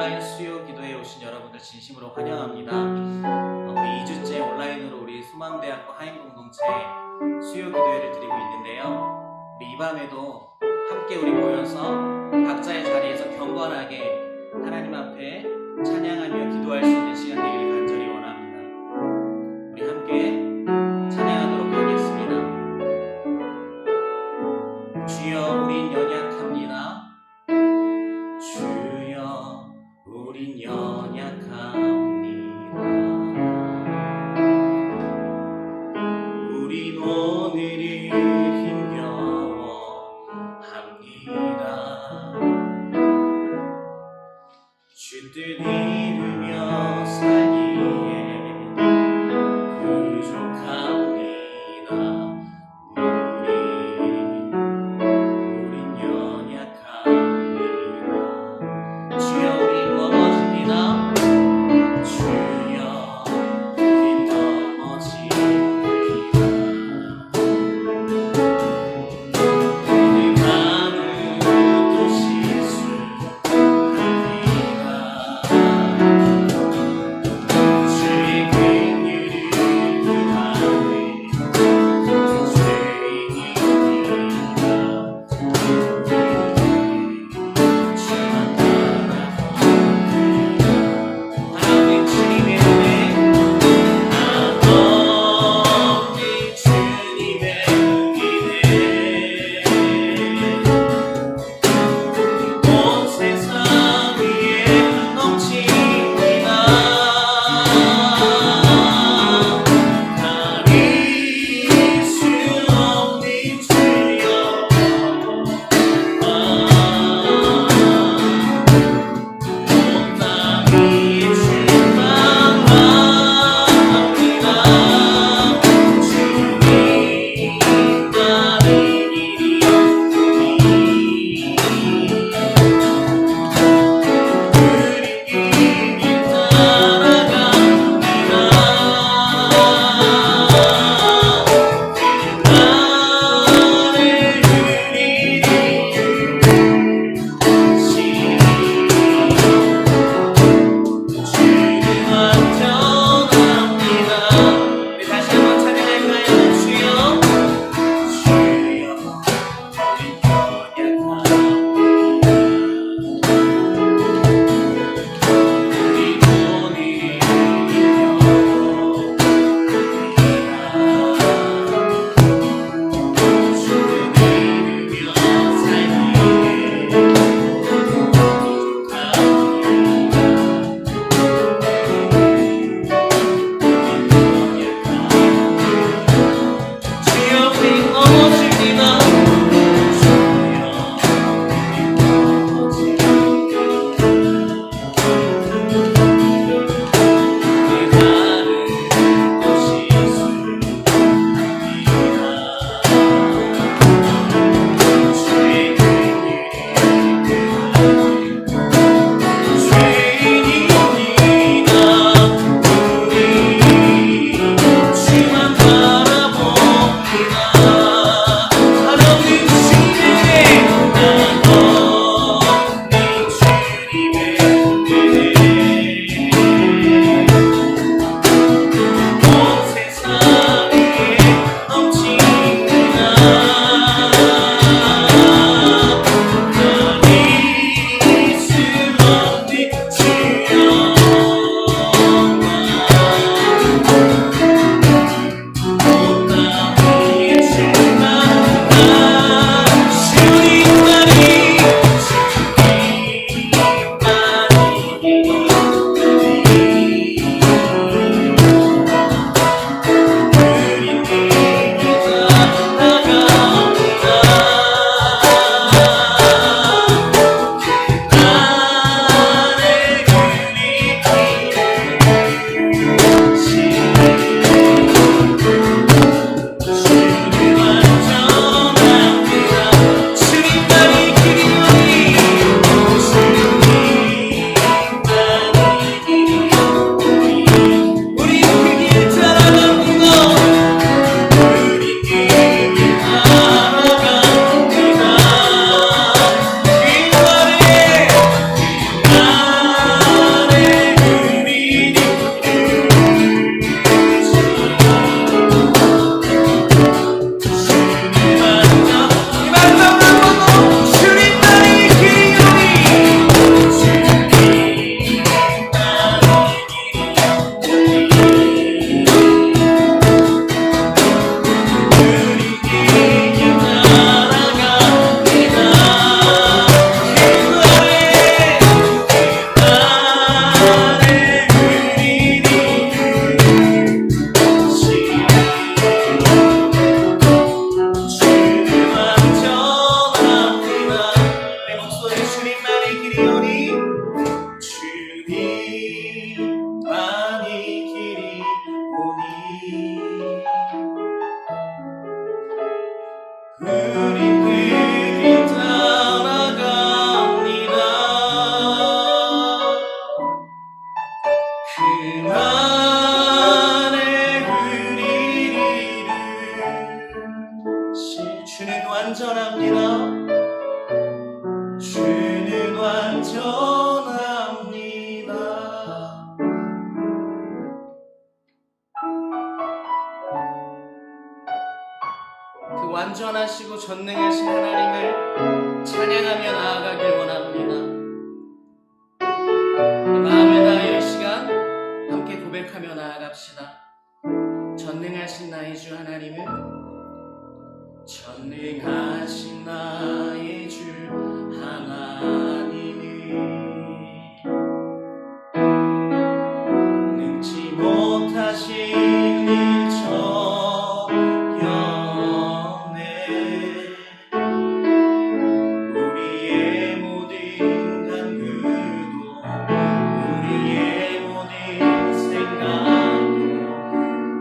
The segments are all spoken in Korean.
온라인 수요 기도에 오신 여러분들 진심으로 환영합니다. 우리 2주째 온라인으로 우리 수망대학교 하인공동체 수요 기도회를 드리고 있는데요. 우리 이 밤에도 함께 우리 모여서 각자의 자리에서 경건하게 하나님 앞에 찬양하며 기도할 수 있는 시간 되기를 간절히 원합니다. 우리 함께 찬양하도록 하겠습니다. 주여 우린 연약합니다. 주여 우린 연약합니다. 우린 오늘이 힘겨워합니다. 주 뜻 우린 그 길 따라갑니다. 그만의 우리를 주는 완전합니다. 주는 완전합니다. 그 완전하시고 전능하신 하나님을 찬양하며 나아가길 원합니다. 마음을 다하여 이 시간 함께 고백하며 나아갑시다. 전능하신 나의 주 하나님을, 전능하신 나의 주 하나님을 능치 못하신 일 정연해 우리의 모든 간구도 우리의 모든 생각도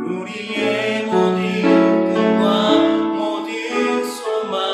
우리의 모든 꿈과 모든 소망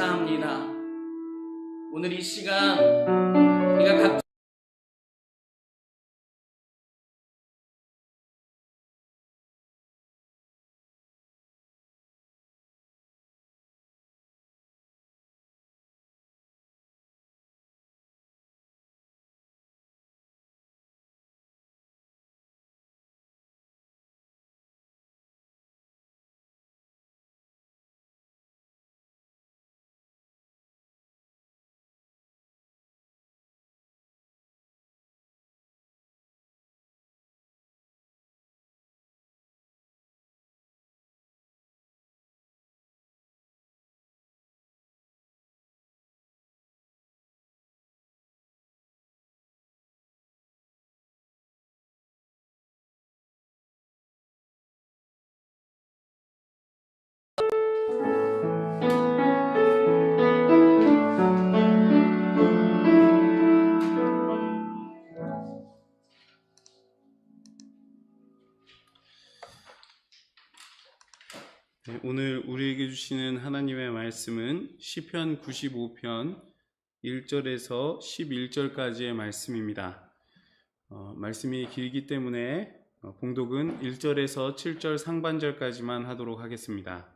감사합니다. 오늘 이 시간 우리가 각 네, 오늘 우리에게 주시는 하나님의 말씀은 시편 95편 1절에서 11절까지의 말씀입니다. 말씀이 길기 때문에 봉독은 1절에서 7절 상반절까지만 하도록 하겠습니다.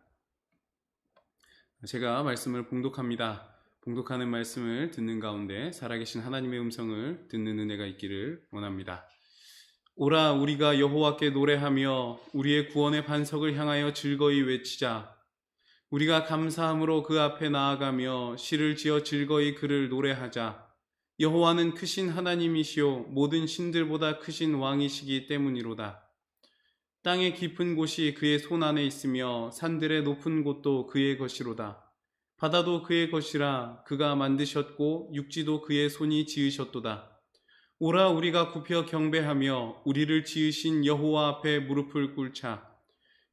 제가 말씀을 봉독합니다. 봉독하는 말씀을 듣는 가운데 살아계신 하나님의 음성을 듣는 은혜가 있기를 원합니다. 오라 우리가 여호와께 노래하며 우리의 구원의 반석을 향하여 즐거이 외치자. 우리가 감사함으로 그 앞에 나아가며 시를 지어 즐거이 그를 노래하자. 여호와는 크신 하나님이시요 모든 신들보다 크신 왕이시기 때문이로다. 땅의 깊은 곳이 그의 손 안에 있으며 산들의 높은 곳도 그의 것이로다. 바다도 그의 것이라 그가 만드셨고 육지도 그의 손이 지으셨도다. 오라 우리가 굽혀 경배하며 우리를 지으신 여호와 앞에 무릎을 꿇자.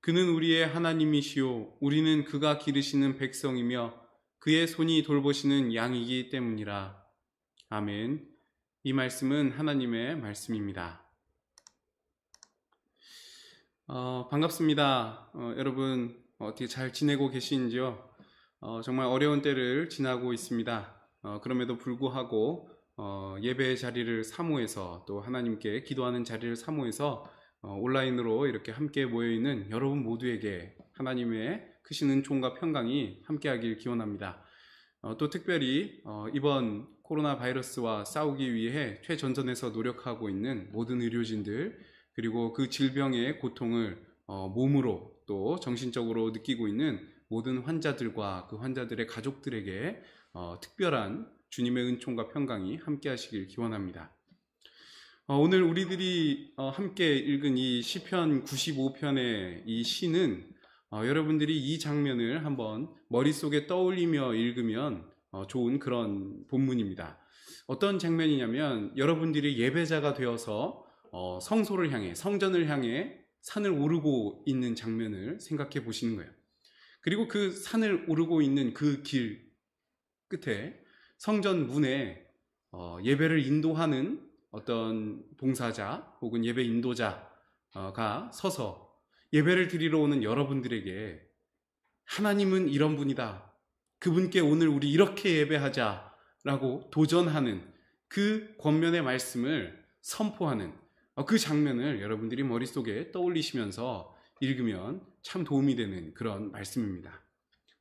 그는 우리의 하나님이시요 우리는 그가 기르시는 백성이며 그의 손이 돌보시는 양이기 때문이라. 아멘. 이 말씀은 하나님의 말씀입니다. 반갑습니다. 여러분 어떻게 잘 지내고 계신지요? 정말 어려운 때를 지나고 있습니다. 그럼에도 불구하고 예배의 자리를 사모해서 또 하나님께 기도하는 자리를 사모해서 온라인으로 이렇게 함께 모여있는 여러분 모두에게 하나님의 크신 은총과 평강이 함께하길 기원합니다. 또 특별히 이번 코로나 바이러스와 싸우기 위해 최전선에서 노력하고 있는 모든 의료진들, 그리고 그 질병의 고통을 몸으로 또 정신적으로 느끼고 있는 모든 환자들과 그 환자들의 가족들에게 특별한 주님의 은총과 평강이 함께 하시길 기원합니다. 오늘 우리들이 함께 읽은 이 시편 95편의 이 시는 여러분들이 이 장면을 한번 머릿속에 떠올리며 읽으면 좋은 그런 본문입니다. 어떤 장면이냐면 여러분들이 예배자가 되어서 성소를 향해, 성전을 향해 산을 오르고 있는 장면을 생각해 보시는 거예요. 그리고 그 산을 오르고 있는 그 길 끝에 성전 문에 예배를 인도하는 어떤 봉사자 혹은 예배 인도자가 서서 예배를 드리러 오는 여러분들에게 하나님은 이런 분이다, 그분께 오늘 우리 이렇게 예배하자 라고 도전하는 그 권면의 말씀을 선포하는 그 장면을 여러분들이 머릿속에 떠올리시면서 읽으면 참 도움이 되는 그런 말씀입니다.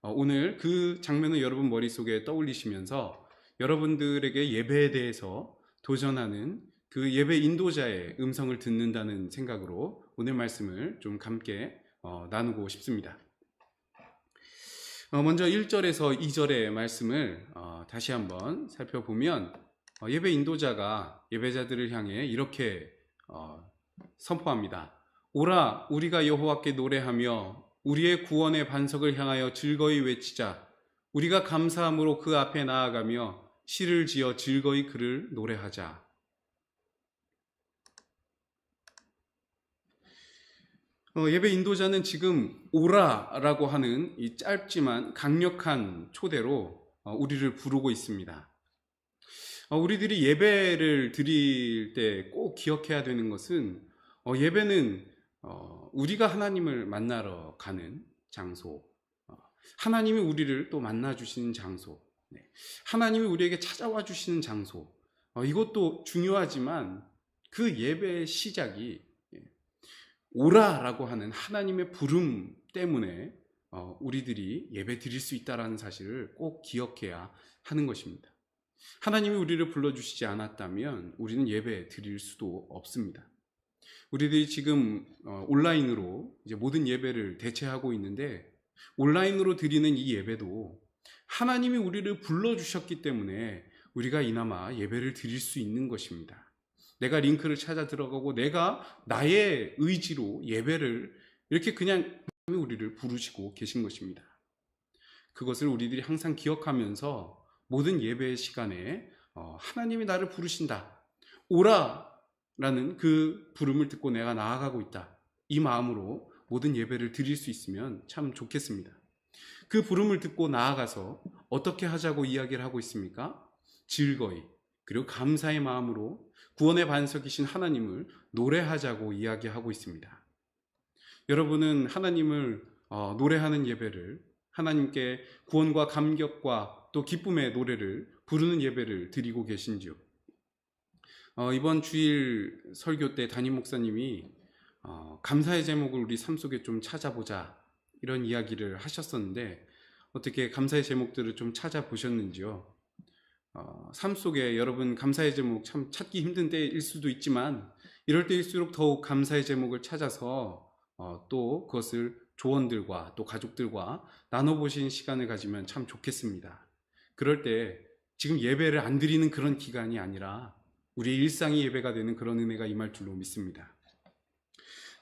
오늘 그 장면을 여러분 머릿속에 떠올리시면서 여러분들에게 예배에 대해서 도전하는 그 예배 인도자의 음성을 듣는다는 생각으로 오늘 말씀을 좀 함께 나누고 싶습니다. 먼저 1절에서 2절의 말씀을 다시 한번 살펴보면 예배 인도자가 예배자들을 향해 이렇게 선포합니다. 오라 우리가 여호와께 노래하며 우리의 구원의 반석을 향하여 즐거이 외치자. 우리가 감사함으로 그 앞에 나아가며 시를 지어 즐거이 그를 노래하자. 예배 인도자는 지금 오라라고 하는 이 짧지만 강력한 초대로 우리를 부르고 있습니다. 우리들이 예배를 드릴 때 꼭 기억해야 되는 것은 예배는 우리가 하나님을 만나러 가는 장소, 하나님이 우리를 또 만나 주시는 장소, 네. 하나님이 우리에게 찾아와 주시는 장소, 이것도 중요하지만 그 예배의 시작이 오라라고 하는 하나님의 부름 때문에 우리들이 예배 드릴 수 있다는 사실을 꼭 기억해야 하는 것입니다. 하나님이 우리를 불러주시지 않았다면 우리는 예배 드릴 수도 없습니다. 우리들이 지금 온라인으로 이제 모든 예배를 대체하고 있는데, 온라인으로 드리는 이 예배도 하나님이 우리를 불러주셨기 때문에 우리가 이나마 예배를 드릴 수 있는 것입니다. 내가 링크를 찾아 들어가고 내가 나의 의지로 예배를 이렇게 그냥 우리를 부르시고 계신 것입니다. 그것을 우리들이 항상 기억하면서 모든 예배의 시간에 하나님이 나를 부르신다, 오라라는 그 부름을 듣고 내가 나아가고 있다, 이 마음으로 모든 예배를 드릴 수 있으면 참 좋겠습니다. 그 부름을 듣고 나아가서 어떻게 하자고 이야기를 하고 있습니까? 즐거이, 그리고 감사의 마음으로 구원의 반석이신 하나님을 노래하자고 이야기하고 있습니다. 여러분은 하나님을 노래하는 예배를, 하나님께 구원과 감격과 또 기쁨의 노래를 부르는 예배를 드리고 계신지요? 이번 주일 설교 때 담임 목사님이 감사의 제목을 우리 삶 속에 좀 찾아보자, 이런 이야기를 하셨었는데, 어떻게 감사의 제목들을 좀 찾아보셨는지요? 삶 속에 여러분 감사의 제목 참 찾기 힘든 때일 수도 있지만, 이럴 때일수록 더욱 감사의 제목을 찾아서 또 그것을 조원들과 또 가족들과 나눠보시는 시간을 가지면 참 좋겠습니다. 그럴 때 지금 예배를 안 드리는 그런 기간이 아니라 우리의 일상이 예배가 되는 그런 은혜가 임할 줄로 믿습니다.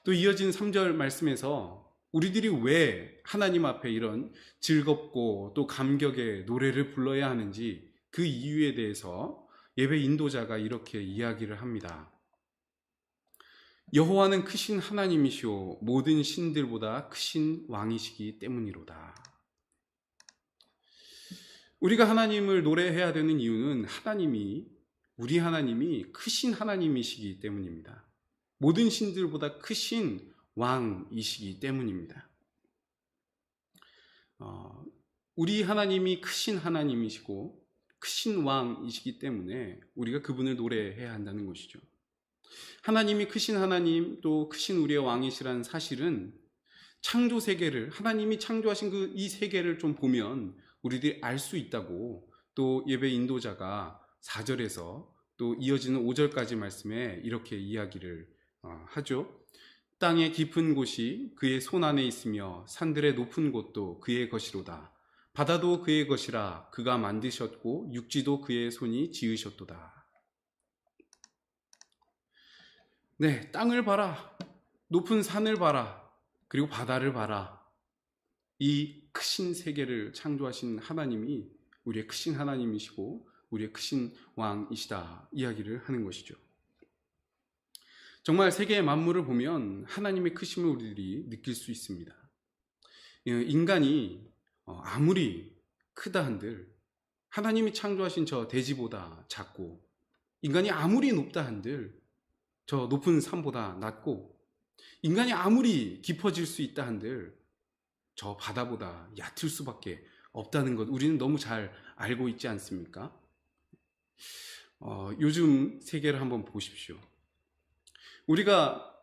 또 이어진 3절 말씀에서 우리들이 왜 하나님 앞에 이런 즐겁고 또 감격의 노래를 불러야 하는지, 그 이유에 대해서 예배 인도자가 이렇게 이야기를 합니다. 여호와는 크신 하나님이시오 모든 신들보다 크신 왕이시기 때문이로다. 우리가 하나님을 노래해야 되는 이유는 우리 하나님이 크신 하나님이시기 때문입니다. 모든 신들보다 크신 왕이시기 때문입니다. 우리 하나님이 크신 하나님이시고 크신 왕이시기 때문에 우리가 그분을 노래해야 한다는 것이죠. 하나님이 크신 하나님, 또 크신 우리의 왕이시라는 사실은 창조 세계를, 하나님이 창조하신 이 세계를 좀 보면 우리들이 알 수 있다고 또 예배 인도자가 4절에서 또 이어지는 5절까지 말씀에 이렇게 이야기를 하죠. 땅의 깊은 곳이 그의 손 안에 있으며 산들의 높은 곳도 그의 것이로다. 바다도 그의 것이라 그가 만드셨고 육지도 그의 손이 지으셨도다. 네, 땅을 봐라, 높은 산을 봐라, 그리고 바다를 봐라. 이 크신 세계를 창조하신 하나님이 우리의 크신 하나님이시고 우리의 크신 왕이시다, 이야기를 하는 것이죠. 정말 세계의 만물을 보면 하나님의 크심을 우리들이 느낄 수 있습니다. 인간이 아무리 크다 한들 하나님이 창조하신 저 대지보다 작고, 인간이 아무리 높다 한들 저 높은 산보다 낮고, 인간이 아무리 깊어질 수 있다 한들 저 바다보다 얕을 수밖에 없다는 것, 우리는 너무 잘 알고 있지 않습니까? 요즘 세계를 한번 보십시오. 우리가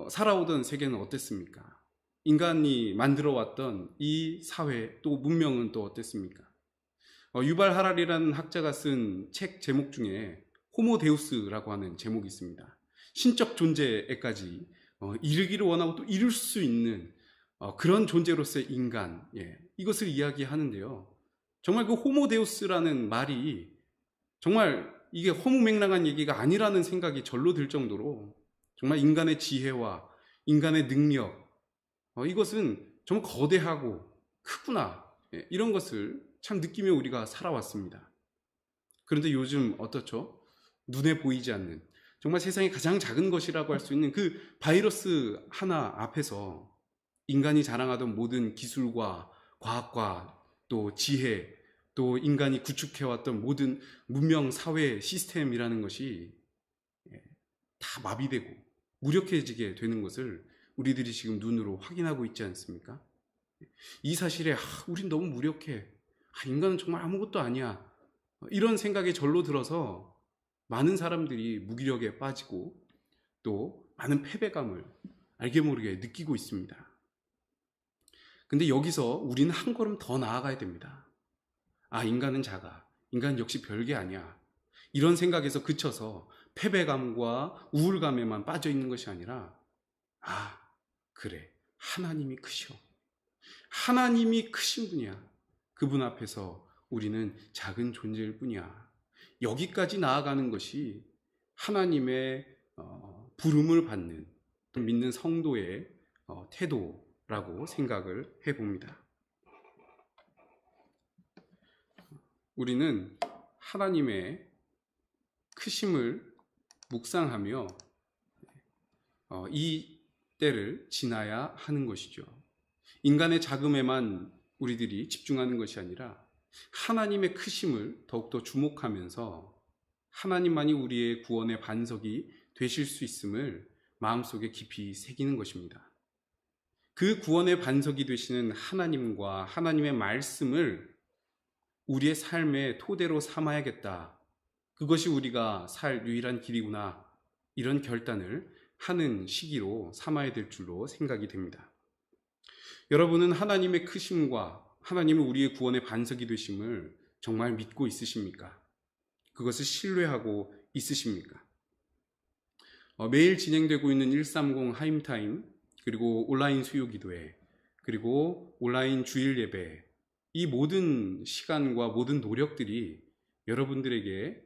살아오던 세계는 어땠습니까? 인간이 만들어왔던 이 사회, 또 문명은 또 어땠습니까? 유발 하랄이라는 학자가 쓴 책 제목 중에 호모데우스라고 하는 제목이 있습니다. 신적 존재에까지 이르기를 원하고 또 이룰 수 있는 그런 존재로서의 인간, 이것을 이야기하는데요. 정말 그 호모데우스라는 말이 정말 이게 허무맹랑한 얘기가 아니라는 생각이 절로 들 정도로 정말 인간의 지혜와 인간의 능력, 이것은 정말 거대하고 크구나, 이런 것을 참 느끼며 우리가 살아왔습니다. 그런데 요즘 어떻죠? 눈에 보이지 않는, 정말 세상에 가장 작은 것이라고 할 수 있는 그 바이러스 하나 앞에서 인간이 자랑하던 모든 기술과 과학과 또 지혜, 또 인간이 구축해왔던 모든 문명 사회 시스템이라는 것이 다 마비되고 무력해지게 되는 것을 우리들이 지금 눈으로 확인하고 있지 않습니까? 이 사실에 우린 너무 무력해. 인간은 정말 아무것도 아니야. 이런 생각에 절로 들어서 많은 사람들이 무기력에 빠지고 또 많은 패배감을 알게 모르게 느끼고 있습니다. 근데 여기서 우리는 한 걸음 더 나아가야 됩니다. 인간은 작아. 인간 역시 별게 아니야. 이런 생각에서 그쳐서 패배감과 우울감에만 빠져 있는 것이 아니라 그래. 하나님이 크셔. 하나님이 크신 분이야. 그분 앞에서 우리는 작은 존재일 뿐이야. 여기까지 나아가는 것이 하나님의 부름을 받는 믿는 성도의 태도라고 생각을 해봅니다. 우리는 하나님의 크심을 묵상하며 이 때를 지나야 하는 것이죠. 인간의 작음에만 우리들이 집중하는 것이 아니라 하나님의 크심을 더욱더 주목하면서 하나님만이 우리의 구원의 반석이 되실 수 있음을 마음속에 깊이 새기는 것입니다. 그 구원의 반석이 되시는 하나님과 하나님의 말씀을 우리의 삶의 토대로 삼아야겠다. 그것이 우리가 살 유일한 길이구나. 이런 결단을 하는 시기로 삼아야 될 줄로 생각이 됩니다. 여러분은 하나님의 크심과 하나님은 우리의 구원의 반석이 되심을 정말 믿고 있으십니까? 그것을 신뢰하고 있으십니까? 매일 진행되고 있는 130 하임타임, 그리고 온라인 수요기도회, 그리고 온라인 주일 예배, 이 모든 시간과 모든 노력들이 여러분들에게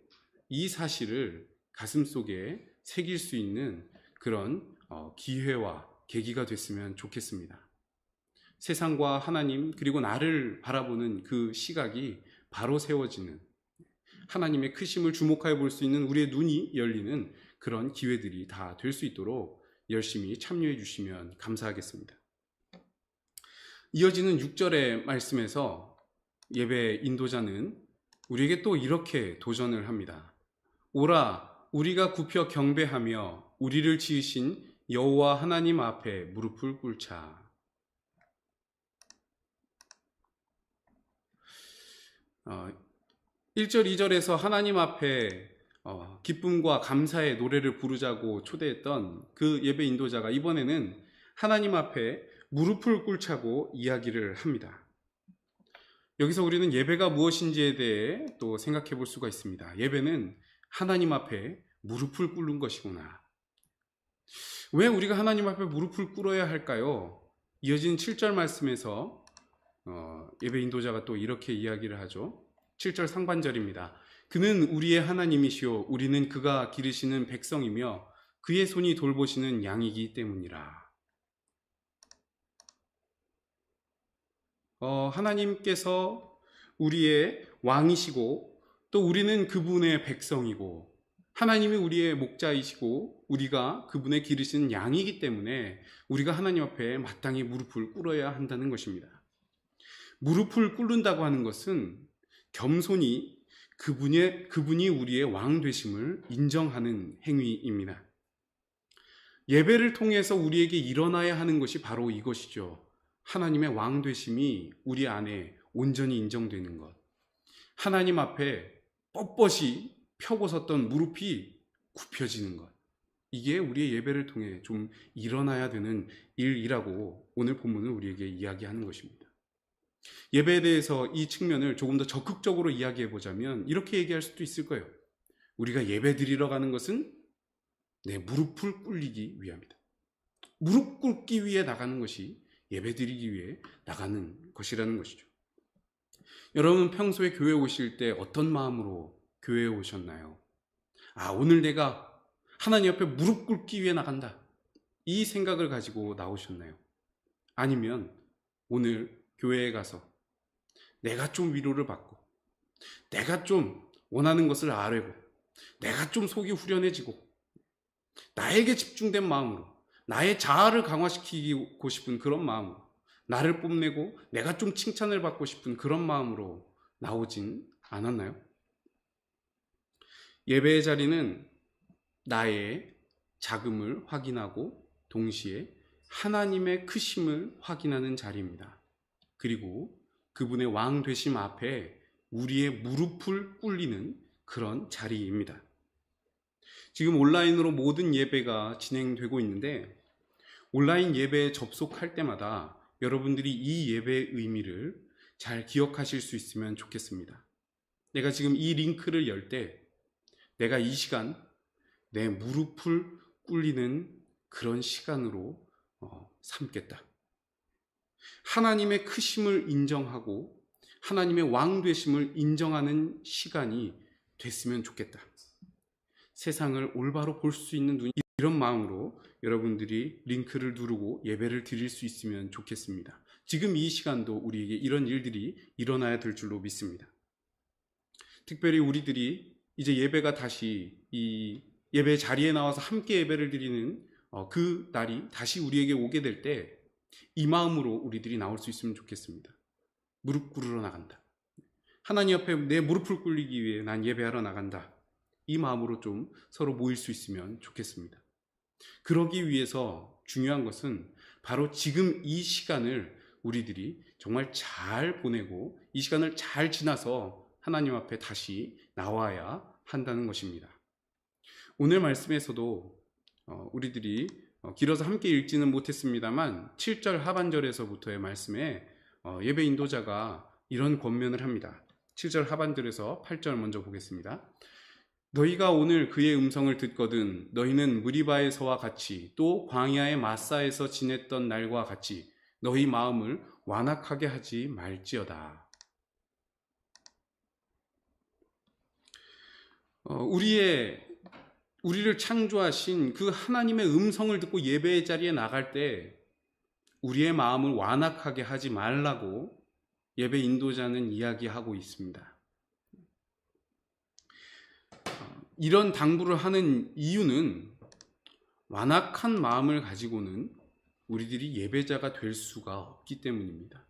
이 사실을 가슴속에 새길 수 있는 그런 기회와 계기가 됐으면 좋겠습니다. 세상과 하나님 그리고 나를 바라보는 그 시각이 바로 세워지는, 하나님의 크심을 주목하여 볼 수 있는 우리의 눈이 열리는 그런 기회들이 다 될 수 있도록 열심히 참여해 주시면 감사하겠습니다. 이어지는 6절의 말씀에서 예배 인도자는 우리에게 또 이렇게 도전을 합니다. 오라, 우리가 굽혀 경배하며 우리를 지으신 여호와 하나님 앞에 무릎을 꿇자. 1절, 2절에서 하나님 앞에 기쁨과 감사의 노래를 부르자고 초대했던 그 예배 인도자가 이번에는 하나님 앞에 무릎을 꿇자고 이야기를 합니다. 여기서 우리는 예배가 무엇인지에 대해 또 생각해 볼 수가 있습니다. 예배는 하나님 앞에 무릎을 꿇는 것이구나. 왜 우리가 하나님 앞에 무릎을 꿇어야 할까요? 이어진 7절 말씀에서 예배 인도자가 또 이렇게 이야기를 하죠. 7절 상반절입니다. 그는 우리의 하나님이시오. 우리는 그가 기르시는 백성이며 그의 손이 돌보시는 양이기 때문이라. 하나님께서 우리의 왕이시고 또 우리는 그분의 백성이고 하나님이 우리의 목자이시고 우리가 그분의 기르시는 양이기 때문에 우리가 하나님 앞에 마땅히 무릎을 꿇어야 한다는 것입니다. 무릎을 꿇는다고 하는 것은 겸손히 그분이 우리의 왕 되심을 인정하는 행위입니다. 예배를 통해서 우리에게 일어나야 하는 것이 바로 이것이죠. 하나님의 왕 되심이 우리 안에 온전히 인정되는 것. 하나님 앞에 뻣뻣이 펴고 섰던 무릎이 굽혀지는 것. 이게 우리의 예배를 통해 좀 일어나야 되는 일이라고 오늘 본문은 우리에게 이야기하는 것입니다. 예배에 대해서 이 측면을 조금 더 적극적으로 이야기해 보자면 이렇게 얘기할 수도 있을 거예요. 우리가 예배 드리러 가는 것은 내 무릎을 꿇기 위함이다. 무릎 꿇기 위해 나가는 것이 예배 드리기 위해 나가는 것이라는 것이죠. 여러분 평소에 교회 오실 때 어떤 마음으로 교회에 오셨나요? 오늘 내가 하나님 앞에 무릎 꿇기 위해 나간다. 이 생각을 가지고 나오셨나요? 아니면 오늘 교회에 가서 내가 좀 위로를 받고 내가 좀 원하는 것을 아뢰고 내가 좀 속이 후련해지고 나에게 집중된 마음으로 나의 자아를 강화시키고 싶은 그런 마음으로 나를 뽐내고 내가 좀 칭찬을 받고 싶은 그런 마음으로 나오진 않았나요? 예배의 자리는 나의 작음을 확인하고 동시에 하나님의 크심을 확인하는 자리입니다. 그리고 그분의 왕 되심 앞에 우리의 무릎을 꿇리는 그런 자리입니다. 지금 온라인으로 모든 예배가 진행되고 있는데 온라인 예배에 접속할 때마다 여러분들이 이 예배의 의미를 잘 기억하실 수 있으면 좋겠습니다. 내가 지금 이 링크를 열 때 내가 이 시간 내 무릎을 꿇리는 그런 시간으로 삼겠다. 하나님의 크심을 인정하고 하나님의 왕 되심을 인정하는 시간이 됐으면 좋겠다. 세상을 올바로 볼 수 있는 눈, 이런 마음으로 여러분들이 링크를 누르고 예배를 드릴 수 있으면 좋겠습니다. 지금 이 시간도 우리에게 이런 일들이 일어나야 될 줄로 믿습니다. 특별히 우리들이 이제 예배가 다시 이 예배 자리에 나와서 함께 예배를 드리는 그 날이 다시 우리에게 오게 될 때 이 마음으로 우리들이 나올 수 있으면 좋겠습니다. 무릎 꿇으러 나간다. 하나님 앞에 내 무릎을 꿇리기 위해 난 예배하러 나간다. 이 마음으로 좀 서로 모일 수 있으면 좋겠습니다. 그러기 위해서 중요한 것은 바로 지금 이 시간을 우리들이 정말 잘 보내고 이 시간을 잘 지나서 하나님 앞에 다시 나와야 한다는 것입니다. 오늘 말씀에서도 우리들이 길어서 함께 읽지는 못했습니다만 7절 하반절에서부터의 말씀에 예배 인도자가 이런 권면을 합니다. 7절 하반절에서 8절 먼저 보겠습니다. 너희가 오늘 그의 음성을 듣거든 너희는 무리바에서와 같이 또 광야의 마사에서 지냈던 날과 같이 너희 마음을 완악하게 하지 말지어다. 우리를 창조하신 그 하나님의 음성을 듣고 예배의 자리에 나갈 때 우리의 마음을 완악하게 하지 말라고 예배 인도자는 이야기하고 있습니다. 이런 당부를 하는 이유는 완악한 마음을 가지고는 우리들이 예배자가 될 수가 없기 때문입니다.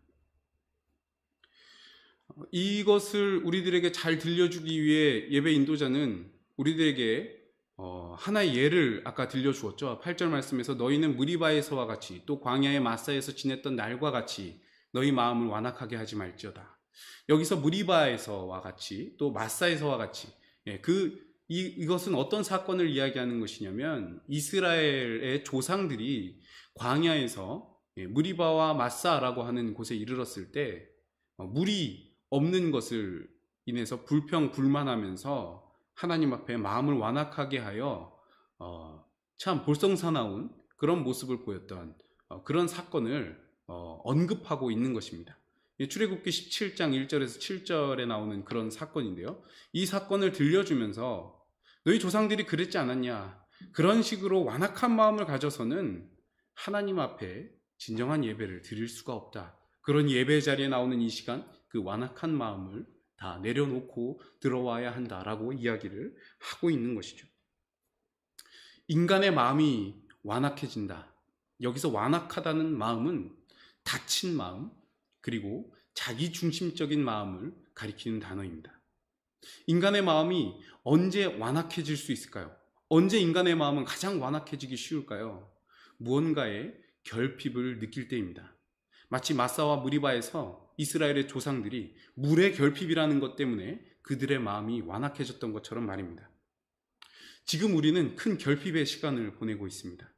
이것을 우리들에게 잘 들려주기 위해 예배 인도자는 우리들에게 하나의 예를 아까 들려주었죠. 8절 말씀에서 너희는 무리바에서와 같이 또 광야의 마사에서 지냈던 날과 같이 너희 마음을 완악하게 하지 말지어다. 여기서 무리바에서와 같이 또 마사에서와 같이 이것은 어떤 사건을 이야기하는 것이냐면 이스라엘의 조상들이 광야에서 무리바와 마사라고 하는 곳에 이르렀을 때 물이 없는 것을 인해서 불평불만하면서 하나님 앞에 마음을 완악하게 하여 참 볼썽사나운 그런 모습을 보였던 그런 사건을 언급하고 있는 것입니다. 출애굽기 17장 1절에서 7절에 나오는 그런 사건인데요. 이 사건을 들려주면서 너희 조상들이 그랬지 않았냐, 그런 식으로 완악한 마음을 가져서는 하나님 앞에 진정한 예배를 드릴 수가 없다. 그런 예배 자리에 나오는 이 시간 그 완악한 마음을 다 내려놓고 들어와야 한다라고 이야기를 하고 있는 것이죠. 인간의 마음이 완악해진다. 여기서 완악하다는 마음은 닫힌 마음 그리고 자기중심적인 마음을 가리키는 단어입니다. 인간의 마음이 언제 완악해질 수 있을까요? 언제 인간의 마음은 가장 완악해지기 쉬울까요? 무언가의 결핍을 느낄 때입니다. 마치 마사와 무리바에서 이스라엘의 조상들이 물의 결핍이라는 것 때문에 그들의 마음이 완악해졌던 것처럼 말입니다. 지금 우리는 큰 결핍의 시간을 보내고 있습니다.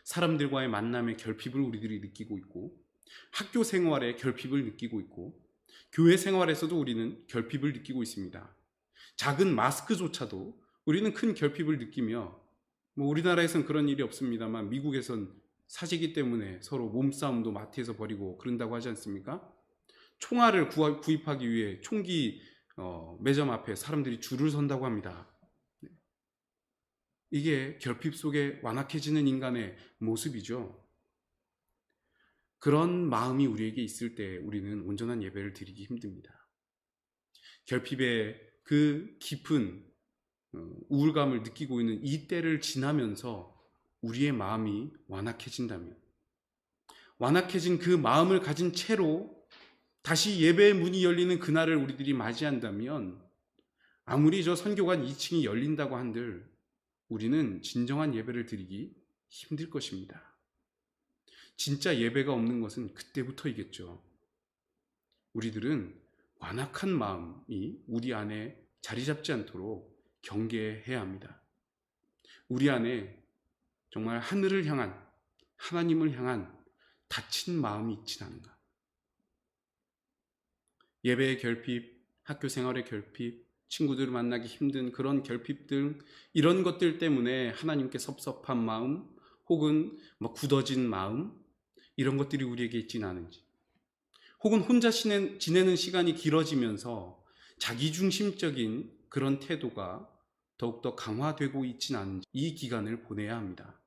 사람들과의 만남의 결핍을 우리들이 느끼고 있고 학교 생활의 결핍을 느끼고 있고 교회 생활에서도 우리는 결핍을 느끼고 있습니다. 작은 마스크조차도 우리는 큰 결핍을 느끼며 우리나라에선 그런 일이 없습니다만 미국에선 사재기 때문에 서로 몸싸움도 마트에서 벌이고 그런다고 하지 않습니까? 총알을 구입하기 위해 총기 매점 앞에 사람들이 줄을 선다고 합니다. 이게 결핍 속에 완악해지는 인간의 모습이죠. 그런 마음이 우리에게 있을 때 우리는 온전한 예배를 드리기 힘듭니다. 결핍의 그 깊은 우울감을 느끼고 있는 이 때를 지나면서 우리의 마음이 완악해진다면, 완악해진 그 마음을 가진 채로 다시 예배의 문이 열리는 그날을 우리들이 맞이한다면 아무리 저 선교관 2층이 열린다고 한들 우리는 진정한 예배를 드리기 힘들 것입니다. 진짜 예배가 없는 것은 그때부터이겠죠. 우리들은 완악한 마음이 우리 안에 자리 잡지 않도록 경계해야 합니다. 우리 안에 정말 하늘을 향한, 하나님을 향한 닫힌 마음이 있진 않은가. 예배의 결핍, 학교 생활의 결핍, 친구들을 만나기 힘든 그런 결핍들, 이런 것들 때문에 하나님께 섭섭한 마음, 혹은 굳어진 마음, 이런 것들이 우리에게 있지는 않은지, 혹은 혼자 지내는 시간이 길어지면서 자기중심적인 그런 태도가 더욱더 강화되고 있지는 않은지, 이 기간을 보내야 합니다.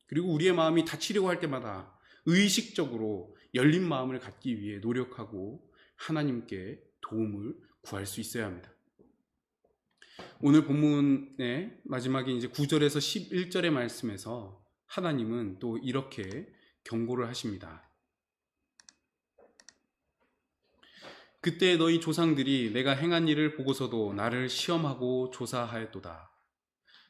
그리고 우리의 마음이 닫히려고 할 때마다 의식적으로 열린 마음을 갖기 위해 노력하고 하나님께 도움을 구할 수 있어야 합니다. 오늘 본문의 마지막에 이제 9절에서 11절의 말씀에서 하나님은 또 이렇게 경고를 하십니다. 그때 너희 조상들이 내가 행한 일을 보고서도 나를 시험하고 조사하였도다.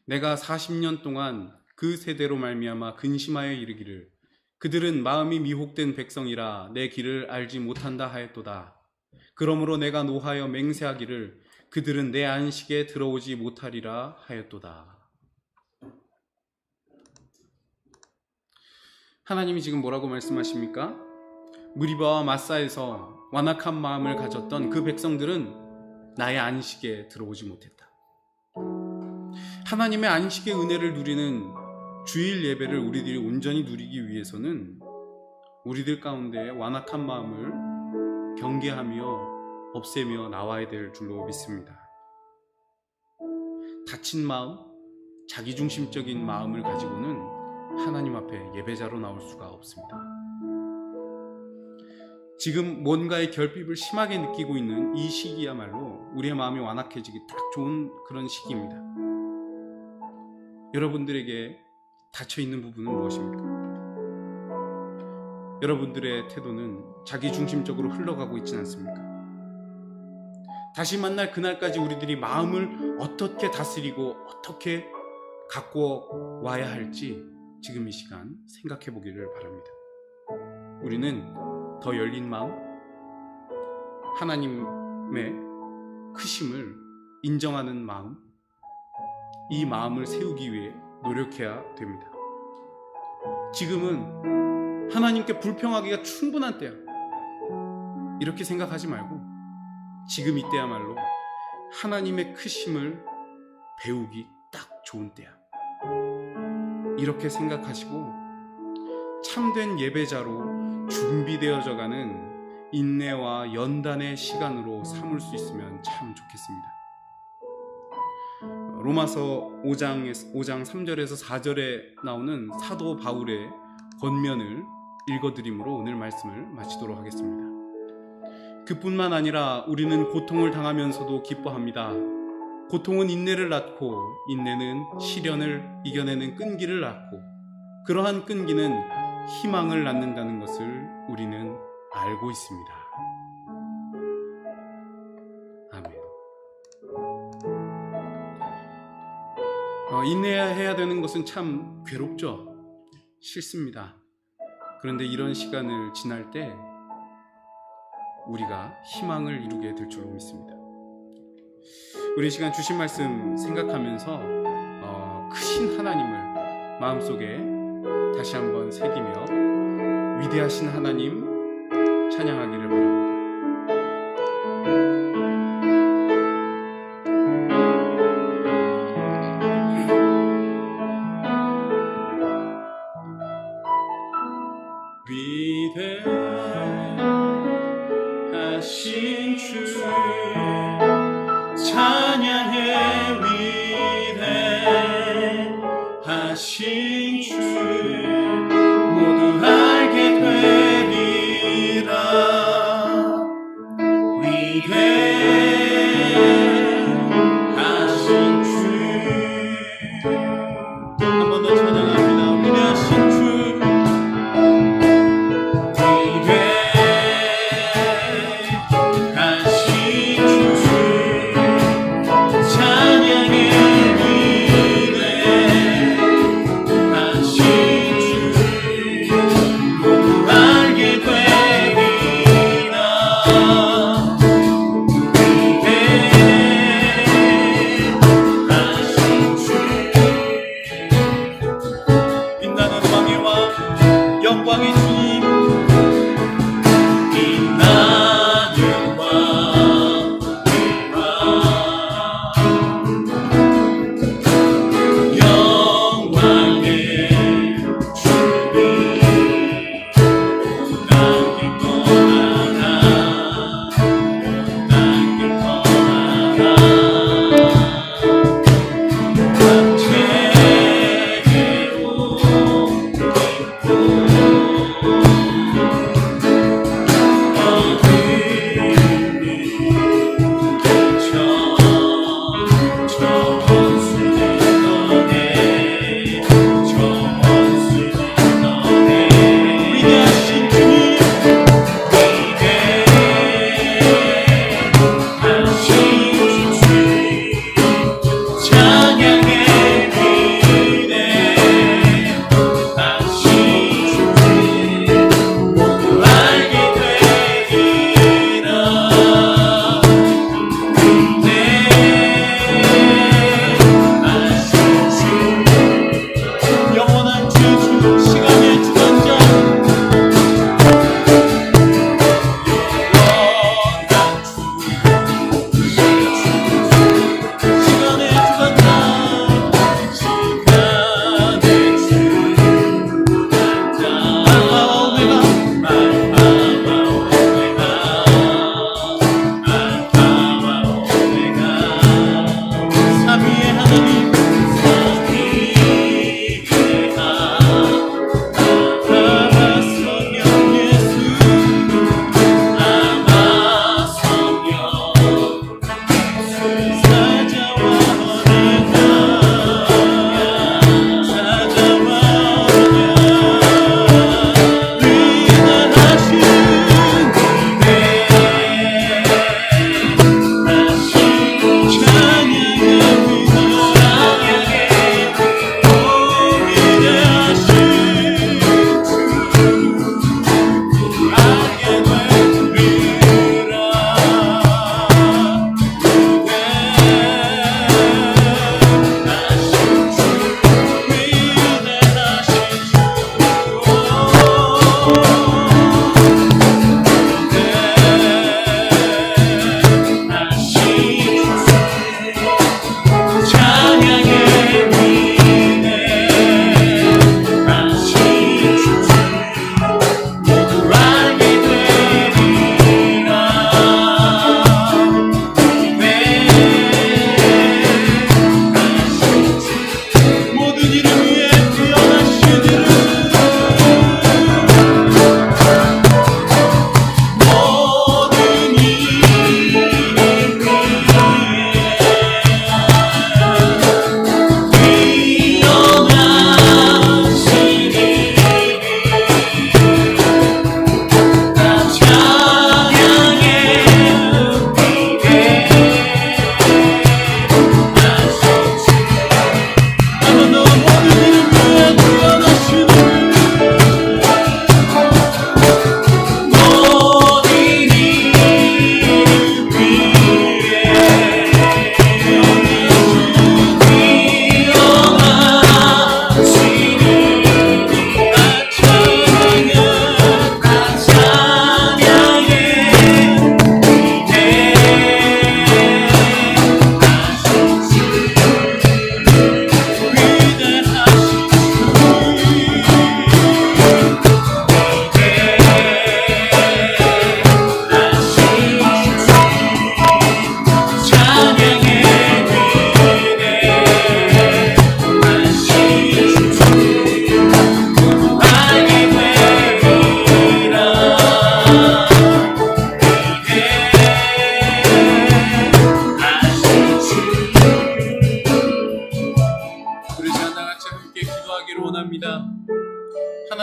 내가 40년 동안 그 세대로 말미암아 근심하여 이르기를 그들은 마음이 미혹된 백성이라 내 길을 알지 못한다 하였도다. 그러므로 내가 노하여 맹세하기를 그들은 내 안식에 들어오지 못하리라 하였도다. 하나님이 지금 뭐라고 말씀하십니까? 무리바와 마사에서 완악한 마음을 가졌던 그 백성들은 나의 안식에 들어오지 못했다. 하나님의 안식의 은혜를 누리는 주일 예배를 우리들이 온전히 누리기 위해서는 우리들 가운데 완악한 마음을 경계하며 없애며 나와야 될 줄로 믿습니다. 닫힌 마음, 자기중심적인 마음을 가지고는 하나님 앞에 예배자로 나올 수가 없습니다. 지금 뭔가의 결핍을 심하게 느끼고 있는 이 시기야말로 우리의 마음이 완악해지기 딱 좋은 그런 시기입니다. 여러분들에게 닫혀있는 부분은 무엇입니까? 여러분들의 태도는 자기중심적으로 흘러가고 있지는 않습니까? 다시 만날 그날까지 우리들이 마음을 어떻게 다스리고 어떻게 갖고 와야 할지 지금 이 시간 생각해 보기를 바랍니다. 우리는 더 열린 마음, 하나님의 크심을 인정하는 마음, 이 마음을 세우기 위해 노력해야 됩니다. 지금은 하나님께 불평하기가 충분한 때야. 이렇게 생각하지 말고 지금 이때야말로 하나님의 크심을 배우기 딱 좋은 때야. 이렇게 생각하시고 참된 예배자로 준비되어져가는 인내와 연단의 시간으로 삼을 수 있으면 참 좋겠습니다. 로마서 5장 3절에서 4절에 나오는 사도 바울의 권면을 읽어드림으로 오늘 말씀을 마치도록 하겠습니다. 그뿐만 아니라 우리는 고통을 당하면서도 기뻐합니다. 고통은 인내를 낳고 인내는 시련을 이겨내는 끈기를 낳고 그러한 끈기는 희망을 낳는다는 것을 우리는 알고 있습니다. 아멘. 인내해야 되는 것은 참 괴롭죠. 싫습니다. 그런데 이런 시간을 지날 때 우리가 희망을 이루게 될 줄로 믿습니다. 우리 시간 주신 말씀 생각하면서 크신 하나님을 마음속에 다시 한번 새기며 위대하신 하나님 찬양하기를 바랍니다. 위대하신 주 찬양해 위대하신 주 모두 알게 되리라 위대하신 주 한 번 더 찬양합니다. 위대하신 주 찬양해 위대하신 영광의 주님 빛나는 왕이라 영광의 주님 온당길 떠나라 온당길 떠나라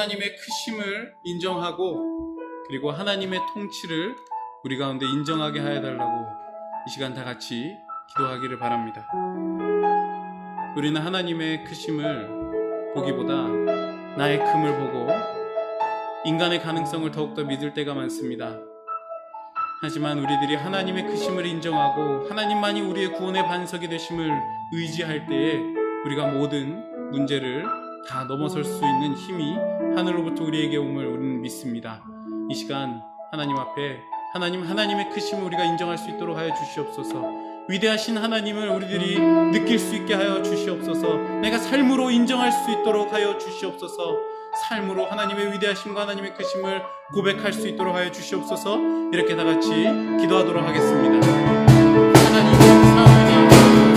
하나님의 크심을 인정하고 그리고 하나님의 통치를 우리 가운데 인정하게 하여 달라고 이 시간 다 같이 기도하기를 바랍니다. 우리는 하나님의 크심을 보기보다 나의 큼을 보고 인간의 가능성을 더욱더 믿을 때가 많습니다. 하지만 우리들이 하나님의 크심을 인정하고 하나님만이 우리의 구원의 반석이 되심을 의지할 때에 우리가 모든 문제를 다 넘어설 수 있는 힘이 하늘로부터 우리에게 옴을 우리는 믿습니다. 이 시간 하나님 앞에 하나님의 크심을 우리가 인정할 수 있도록 하여 주시옵소서. 위대하신 하나님을 우리들이 느낄 수 있게 하여 주시옵소서. 내가 삶으로 인정할 수 있도록 하여 주시옵소서. 삶으로 하나님의 위대하심과 하나님의 크심을 고백할 수 있도록 하여 주시옵소서. 이렇게 다 같이 기도하도록 하겠습니다. 하나님 감사합니다. 우리에게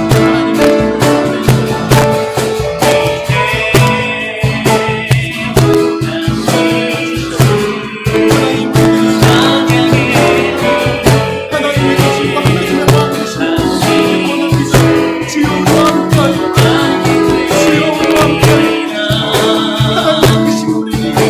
주님의 은혜를 날마다 도와주시옵소서.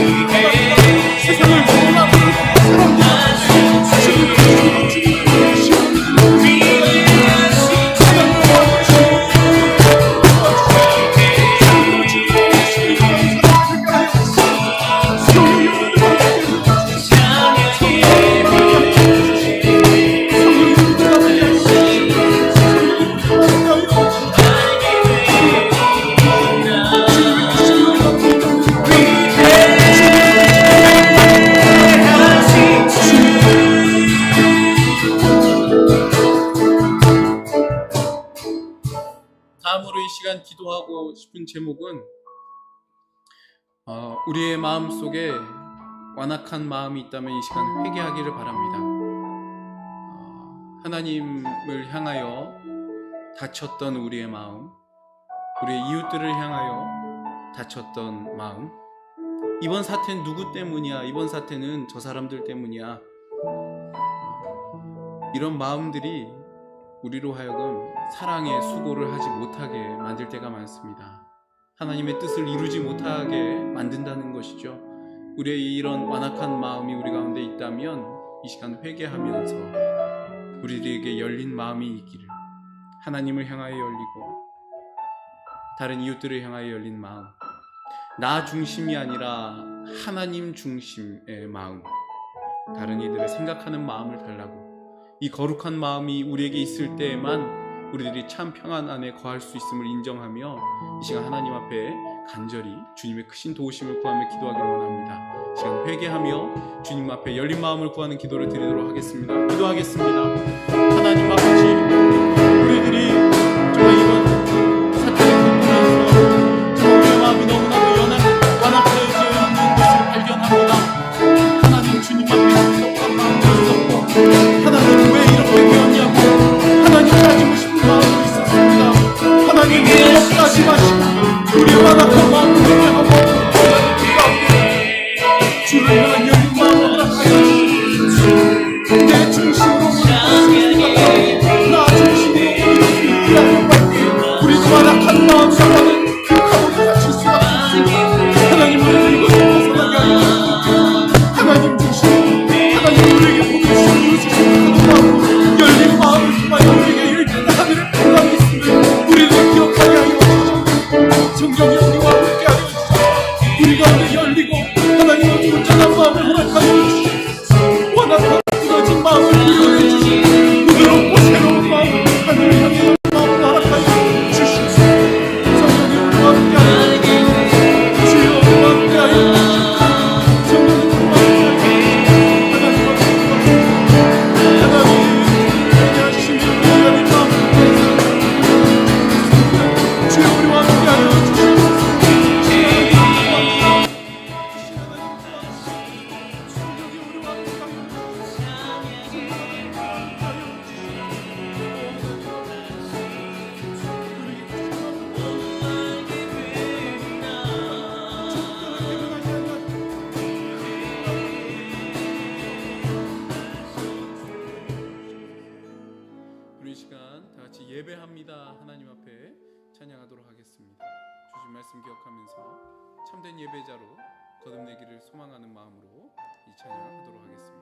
다음으로 이 시간 기도하고 싶은 제목은 우리의 마음 속에 완악한 마음이 있다면 이 시간 회개하기를 바랍니다. 하나님을 향하여 다쳤던 우리의 마음, 우리의 이웃들을 향하여 다쳤던 마음, 이번 사태는 누구 때문이야? 이번 사태는 저 사람들 때문이야? 이런 마음들이 우리로 하여금 사랑의 수고를 하지 못하게 만들 때가 많습니다. 하나님의 뜻을 이루지 못하게 만든다는 것이죠. 우리의 이런 완악한 마음이 우리 가운데 있다면 이 시간 회개하면서 우리에게 열린 마음이 있기를, 하나님을 향하여 열리고 다른 이웃들을 향하여 열린 마음, 나 중심이 아니라 하나님 중심의 마음, 다른 이들을 생각하는 마음을 달라고, 이 거룩한 마음이 우리에게 있을 때에만 우리들이 참 평안 안에 거할 수 있음을 인정하며 이 시간 하나님 앞에 간절히 주님의 크신 도우심을 구하며 기도하기를 원합니다. 이 시간 회개하며 주님 앞에 열린 마음을 구하는 기도를 드리도록 하겠습니다. 기도하겠습니다. 하나님 아버지, 우리들이 정말 이번 사태를 겪으면서 정말 우리의 마음이 너무나도 완악해져 있는 것을 발견합니다. 하나님, 주님 앞에 섭섭한 마음도 있었고, 하나님 왜 이렇게 되었냐고 하나님 따지고 싶은 마음도 있었습니다. 하나님 기억하지 마시고 우리의 완악한 마음을 회개하고 주를 향한 열린 마음을 허락하여 주시옵소서. 내 중심으로 나 중심으로 우리 완악한 마음 상황은 그 감옥에 갇힐 수밖에 없습니다. 하나님, 우리를 이것을 벗어나게 하여 주시옵소서. 하나님 중심, 하나님 우리에게 복으시고 이루시는 마음으로 열린 마음을 통하여 우리에게 열린 하늘을 평강이 있음을 우리를 기억하게 하여 주시옵소서. 성령이 우리와 함께 하여 주시옵소서. 우리 가운데 열리고 하나님의 온전한 마음을 허락하여 주시옵소서. 완악하고 부러진 마음을 구원해 주시고 부드럽고 새로운 마음을 하늘을 향해 열린 마음을 허락하여 주시옵소서. 성령이 우리와 함께 하여 주시옵소서. 주여 우리와 함께 하여 주시옵소서. 성령이 우리와 함께 하여 우리 시간 다 같이 예배합니다. 하나님 앞에 찬양하도록 하겠습니다. 주신 말씀 기억하면서 참된 예배자로 거듭내기를 소망하는 마음으로 이 찬양하도록 하겠습니다.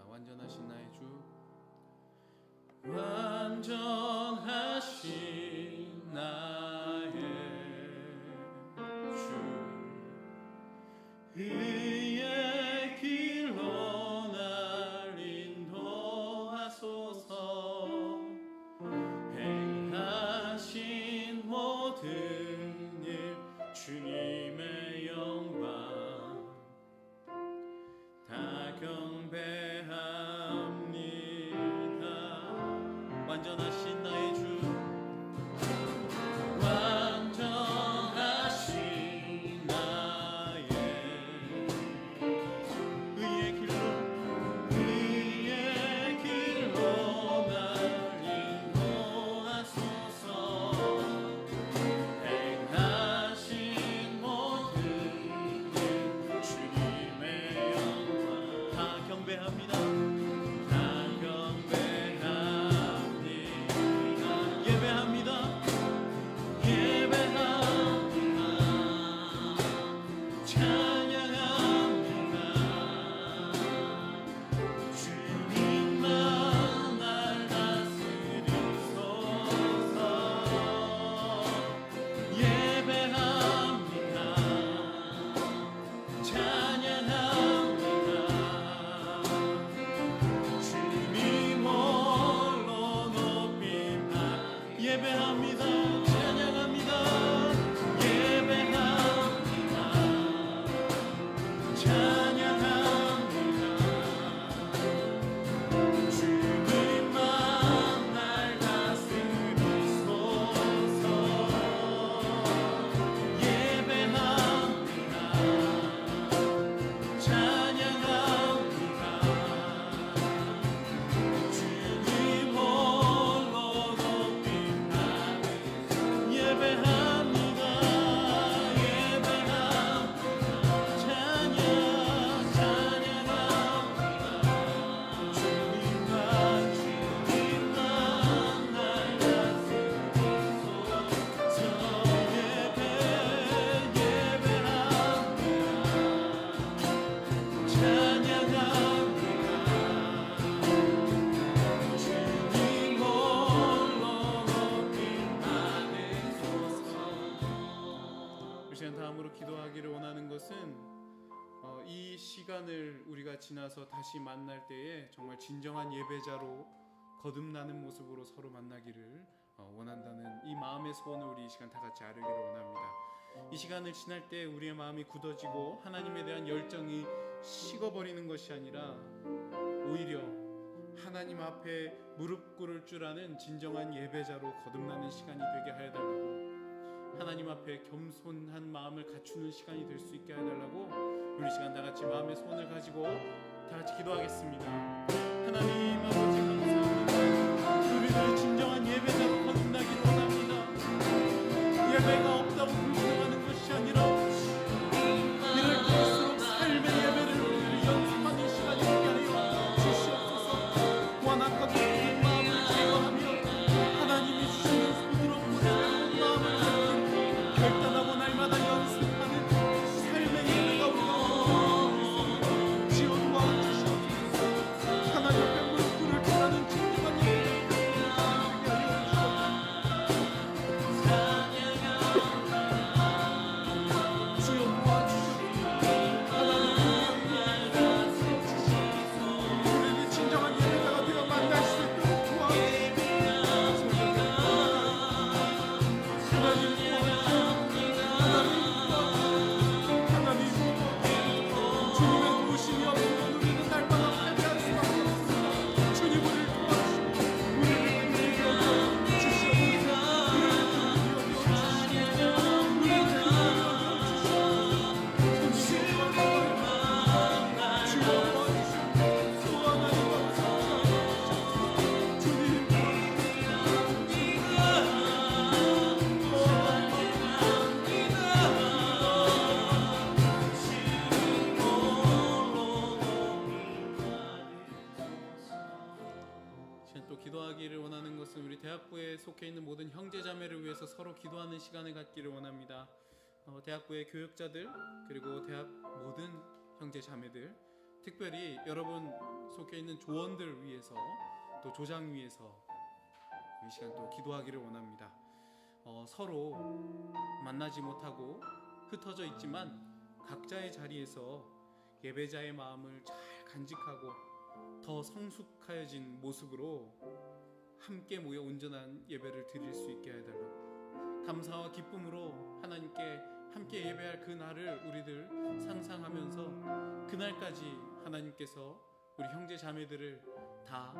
완전하신 나의 주, 완전 완전하신 나의 주 완전하신 나의 의의 길로 날 인도하소서 행하신 모든 일 주님의 영광 다 경배합니다. 다 경배합니다 예배합니다. 예배합니다 찬양합니다 주님만 날 다스리소서 예배합니다 찬양합니다 주님 홀로 높임나 예배합니다. 찬양합니다 예배합니다 찬양합니다 주님만 날 다스리소서 예배합니다 찬양합니다 주님 홀로 높임나는 예배합니다 예배합니다 찬양합니다 주님만 날 다스리소서 예배합니다 찬양합니다 주님 홀로 높임나는 이 시간 다음으로 기도하기를 원하는 것은 이 시간을 우리가 지나서 다시 만날 때에 정말 진정한 예배자로 거듭나는 모습으로 서로 만나기를 원한다는 이 마음의 소원을 우리 이 시간 다 같이 아뢰기를 원합니다. 이 시간을 지날 때 우리의 마음이 굳어지고 하나님에 대한 열정이 식어버리는 것이 아니라 오히려 하나님 앞에 무릎 꿇을 줄 아는 진정한 예배자로 거듭나는 시간이 되게 하여달라고, 하나님 앞에 겸손한 마음을 갖추는 시간이 될 수 있게 해달라고 우리 시간 다 같이 마음의 소원을 가지고 다 같이 기도하겠습니다. 하나님 아버지 감사합니다. 우리를 진정한 예배자로 거듭나기를 원합니다. 예배가 없다고 불평하는 것이 아니라 이럴 때일수록 삶의 예배를 우리를 연습하는 시간이 되게 하여 주시옵소서. 완악하고 긴 마음을 제거하며 하나님이 주시는 부드럽고 새로운 마음을 갖고 결단하고 날마다 연습하는 삶의 예배가 우리가 지원 도와주시옵소서. 하나님 앞에 무릎 꿇을 줄 아는 진정한 예배가 되게 하여 주시옵소서. 주여 도와주시옵소서. 하나님 우리를 진정한 예배자가 되어 만날 수 있도록 도와주시옵소서. 하나님 주님의 도우심이 없으면 우리는 날마다 패배할 수밖에 없습니다. 주님 우리를 도와주시고 우리를 인도하여 주시옵소서. 또 기도하기를 원하는 것은 우리 대학부에 속해 있는 모든 형제자매를 위해서 서로 기도하는 시간을 갖기를 원합니다. 대학부의 교육자들 그리고 대학 모든 형제자매들, 특별히 여러분 속해 있는 조원들 위해서 또 조장 위해서 이 시간 또 기도하기를 원합니다. 서로 만나지 못하고 흩어져 있지만 각자의 자리에서 예배자의 마음을 잘 간직하고 더 성숙하여진 모습으로 함께 모여 온전한 예배를 드릴 수 있게 해달라고, 감사와 기쁨으로 하나님께 함께 예배할 그 날을 우리들 상상하면서 그날까지 하나님께서 우리 형제 자매들을 다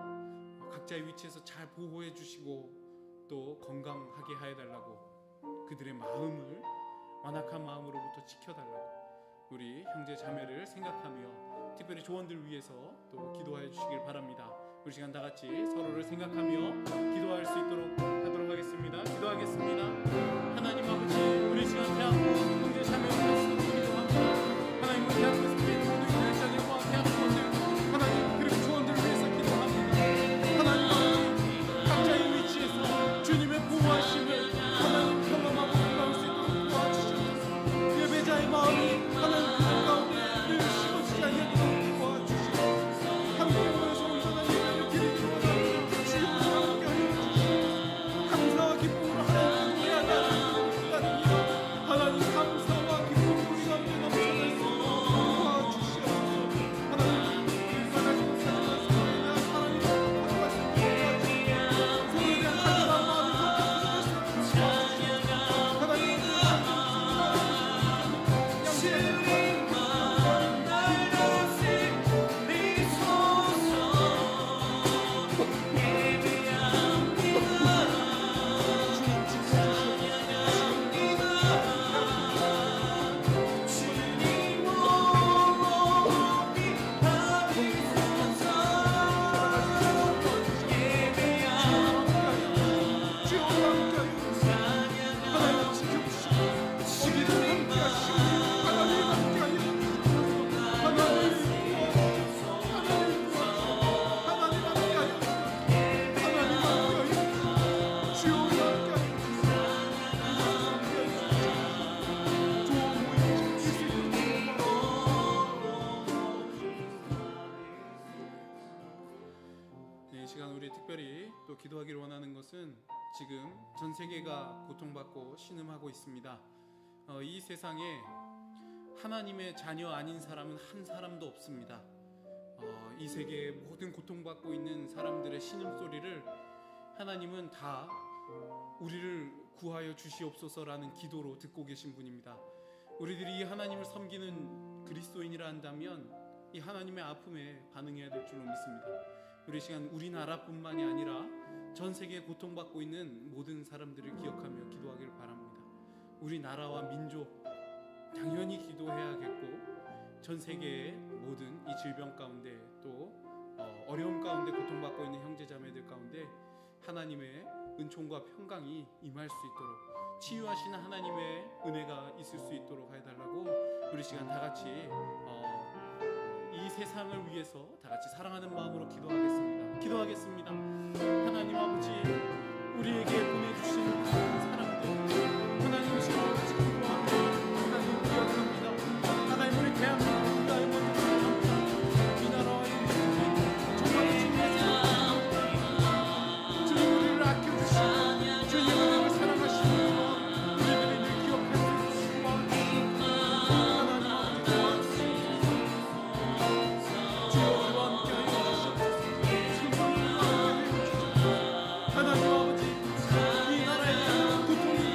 각자의 위치에서 잘 보호해 주시고 또 건강하게 하여달라고, 그들의 마음을 완악한 마음으로부터 지켜달라고 우리 형제 자매를 생각하며 특별히 조원들 위해서 또 기도하여 주시길 바랍니다. 우리 시간 다 같이 서로를 생각하며 기도할 수 있도록 하도록 하겠습니다. 기도하겠습니다. 하나님 아버지, 우리 시간 대한민국 형제 자매를 위해서 기도합니다. 하나님, 우리 대한민국에서 있는 모든 교육자들과 대한민국들, 하나님, 그리고 조원들을 위해서 기도합니다. 하나님 아버지, 각자의 위치에서 주님의 보호하심을 하나님 경험하고 나올 수 있도록 도와주시옵소서. 예배자의 마음이 하나님 그 가운데 늘 심어지지 않게 도와주시옵소서. 함께 모여서 온전한 예배를 드리기로 원합니다. 주여 함께 하여 주시옵소서. 감사와 기쁨으로 하나님 예배하는 시간입니다. 하나님 감사와 기쁨으로 우리 가운데 넘쳐날 수 있도록 도와주시옵소서. 하나님 일관하시고 사랑하시고 하나님 도와주시옵소서. 서로에 대한 간절한 마음이 덮여주시옵소서. 하나님 이 시간 우리 특별히 또 기도하기를 원하는 것은 지금 전 세계가 고통받고 신음하고 있습니다. 이 세상에 하나님의 자녀 아닌 사람은 한 사람도 없습니다. 이 세계의 모든 고통받고 있는 사람들의 신음소리를 하나님은 다 우리를 구하여 주시옵소서라는 기도로 듣고 계신 분입니다. 우리들이 이 하나님을 섬기는 그리스도인이라 한다면 이 하나님의 아픔에 반응해야 될 줄로 믿습니다. 우리 시간 우리나라뿐만이 아니라 전 세계에 고통받고 있는 모든 사람들을 기억하며 기도하길 바랍니다. 우리나라와 민족 당연히 기도해야겠고, 전 세계의 모든 이 질병 가운데 또 어려움 가운데 고통받고 있는 형제자매들 가운데 하나님의 은총과 평강이 임할 수 있도록, 치유하시는 하나님의 은혜가 있을 수 있도록 해달라고 우리 시간 다 같이 이 세상을 위해서 다 같이 사랑하는 마음으로 기도하겠습니다. 하나님 아버지, 우리에게 보내주신 사람들 하나님 지금 기도합니다. 하나님 기억합니다. 하나님 우리 대한민국 나의 먼저 기도합니다. 이 나라와 이 민족이 정말 주님 우리를 아껴주시고 주님 우리를 사랑하시는 우리들이 늘 기억할 수 있도록 도와주시고 하나님 아버지 도와주시옵소서. 주여 우리와 함께 하여 주시옵소서. 하나님 아버지, 이 나라에 고통이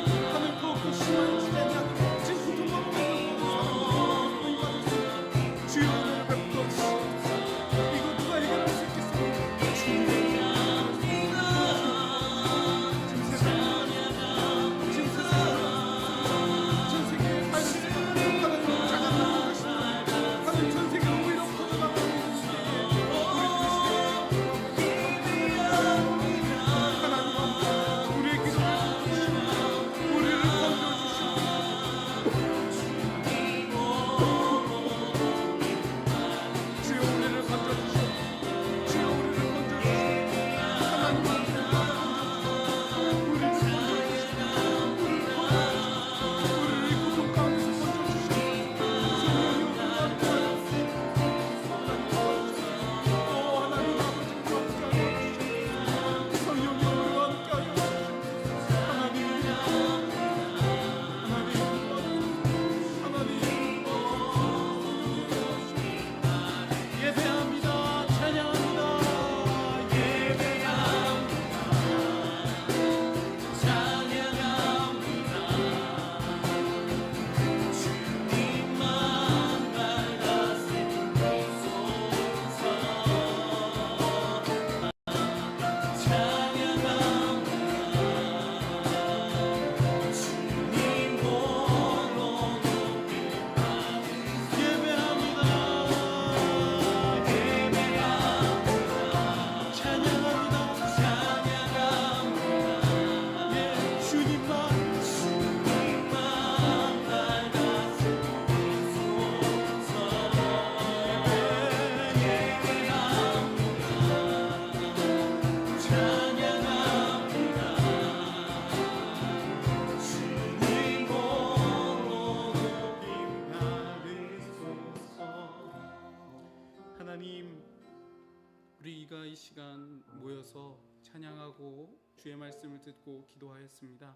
시간 모여서 찬양하고 주의 말씀을 듣고 기도하였습니다.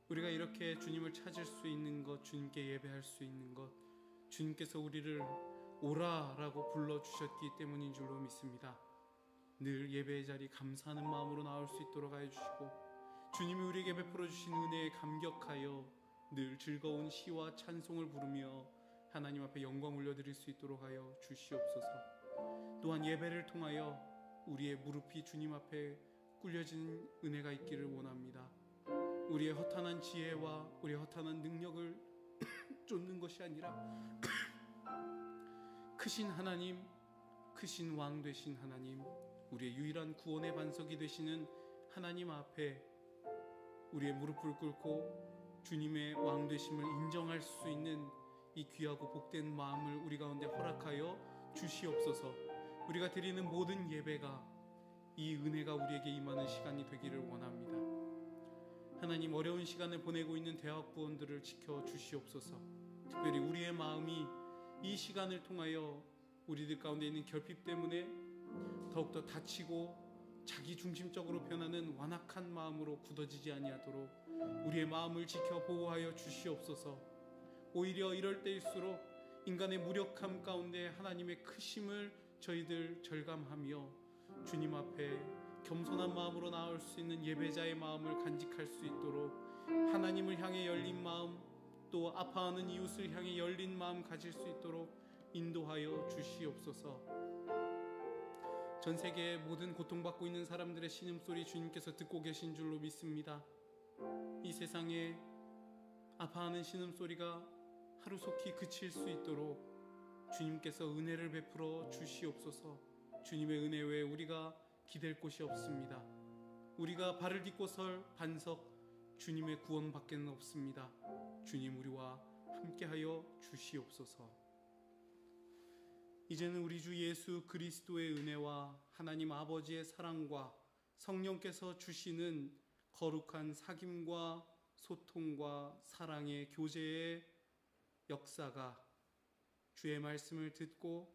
우리가 이렇게 주님을 찾을 수 있는 것, 주님께 예배할 수 있는 것, 주님께서 우리를 오라라고 불러주셨기 때문인 줄로 믿습니다. 늘 예배의 자리 감사하는 마음으로 나올 수 있도록 하여 주시고, 주님이 우리에게 베풀어 주신 은혜에 감격하여 늘 즐거운 시와 찬송을 부르며 하나님 앞에 영광 올려드릴 수 있도록 하여 주시옵소서. 또한 예배를 통하여 우리의 무릎이 주님 앞에 꿇려지는 은혜가 있기를 원합니다. 우리의 허탄한 지혜와 우리의 허탄한 능력을 쫓는 것이 아니라 크신 하나님, 크신 왕 되신 하나님, 우리의 유일한 구원의 반석이 되시는 하나님 앞에 우리의 무릎을 꿇고 주님의 왕 되심을 인정할 수 있는 이 귀하고 복된 마음을 우리 가운데 허락하여 주시옵소서. 우리가 드리는 모든 예배가 이 은혜가 우리에게 임하는 시간이 되기를 원합니다. 하나님, 어려운 시간을 보내고 있는 대학부원들을 지켜 주시옵소서. 특별히 우리의 마음이 이 시간을 통하여 우리들 가운데 있는 결핍 때문에 더욱더 다치고 자기 중심적으로 변하는 완악한 마음으로 굳어지지 아니하도록 우리의 마음을 지켜 보호하여 주시옵소서. 오히려 이럴 때일수록 인간의 무력함 가운데 하나님의 크심을 저희들 절감하며 주님 앞에 겸손한 마음으로 나올 수 있는 예배자의 마음을 간직할 수 있도록 하나님을 향해 열린 마음, 또 아파하는 이웃을 향해 열린 마음 가질 수 있도록 인도하여 주시옵소서. 전 세계의 모든 고통받고 있는 사람들의 신음소리 주님께서 듣고 계신 줄로 믿습니다. 이 세상에 아파하는 신음소리가 하루속히 그칠 수 있도록 주님께서 은혜를 베풀어 주시옵소서. 주님의 은혜 외에 우리가 기댈 곳이 없습니다. 우리가 발을 딛고 설 반석, 주님의 구원밖에는 없습니다. 주님, 우리와 함께하여 주시옵소서. 이제는 우리 주 예수 그리스도의 은혜와 하나님 아버지의 사랑과 성령께서 주시는 거룩한 사귐과 소통과 사랑의 교제의 역사가 주의 말씀을 듣고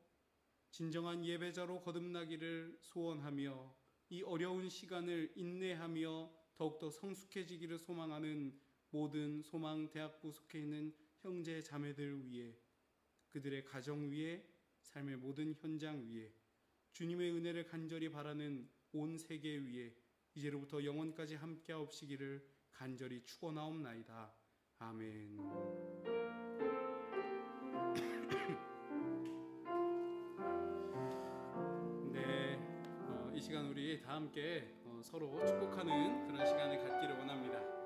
진정한 예배자로 거듭나기를 소원하며 이 어려운 시간을 인내하며 더욱더 성숙해지기를 소망하는 모든 소망대학부 속해 있는 형제 자매들 위해, 그들의 가정 위에, 삶의 모든 현장 위에, 주님의 은혜를 간절히 바라는 온 세계 위에 이제로부터 영원까지 함께하옵시기를 간절히 축원하옵나이다. 아멘. 이 시간 우리 다 함께 서로 축복하는 그런 시간을 갖기를 원합니다.